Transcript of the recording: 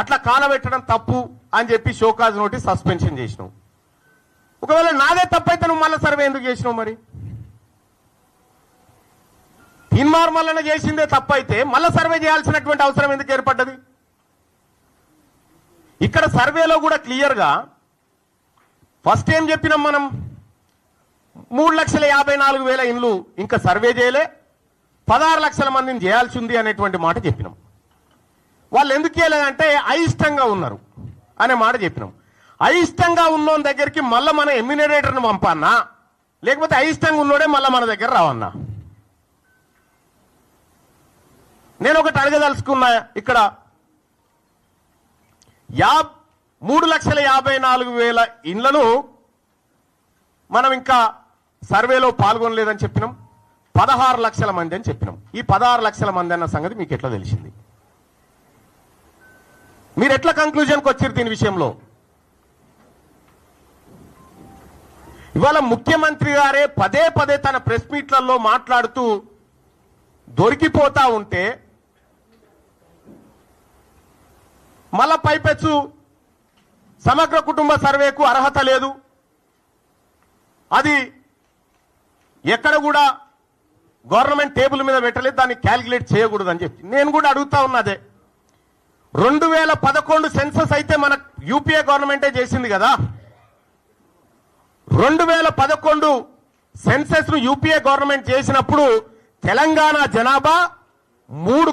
అట్లా కాలబెట్టడం తప్పు అని చెప్పి షోకాజ్ నోటీస్ సస్పెన్షన్ చేసినావు. ఒకవేళ నాదే తప్పైతే నువ్వు మళ్ళీ సర్వే ఎందుకు చేసినావు? మరి తీన్మార్మల్లన చేసిందే తప్పైతే మళ్ళీ సర్వే చేయాల్సినటువంటి అవసరం ఎందుకు ఏర్పడ్డది? ఇక్కడ సర్వేలో కూడా క్లియర్గా ఫస్ట్ ఏం చెప్పినాం మనం, 3,54,000 ఇండ్లు ఇంకా సర్వే చేయలే, 16 లక్షల మందిని చేయాల్సి ఉంది అనేటువంటి మాట చెప్పినాం. వాళ్ళు ఎందుకు చేయలేదంటే అయిష్టంగా ఉన్నారు అనే మాట చెప్పినాం. అయిష్టంగా ఉన్నోని దగ్గరికి మళ్ళీ మన ఎమ్యూనరేటర్ని పంపన్నా, లేకపోతే అయిష్టంగా ఉన్నోడే మళ్ళీ మన దగ్గర రావన్నా? నేను ఒకటి అడగదలుచుకున్నా, ఇక్కడ 3,54,000 ఇండ్లను మనం ఇంకా సర్వేలో పాల్గొనలేదని చెప్పినాం, 16 లక్షల మంది అని చెప్పినాం. ఈ 16 లక్షల మంది అన్న సంగతి మీకు ఎట్లా తెలిసింది? మీరు ఎట్లా కంక్లూజన్కి వచ్చారు దీని విషయంలో? ఇవాళ ముఖ్యమంత్రి గారే పదే పదే తన ప్రెస్ మీట్లలో మాట్లాడుతూ దొరికిపోతా ఉంటే మళ్ళా పైపెచ్చు సమగ్ర కుటుంబ సర్వేకు అర్హత లేదు, అది ఎక్కడ కూడా గవర్నమెంట్ టేబుల్ మీద పెట్టలేదు, దాన్ని క్యాల్కులేట్ చేయకూడదు అని చెప్పి నేను కూడా అడుగుతా ఉన్నదే. 2011 సెన్సస్ అయితే మన యూపీఏ గవర్నమెంటే చేసింది కదా. 2011 సెన్సస్ ను యూపీఏ గవర్నమెంట్ చేసినప్పుడు తెలంగాణ జనాభా 3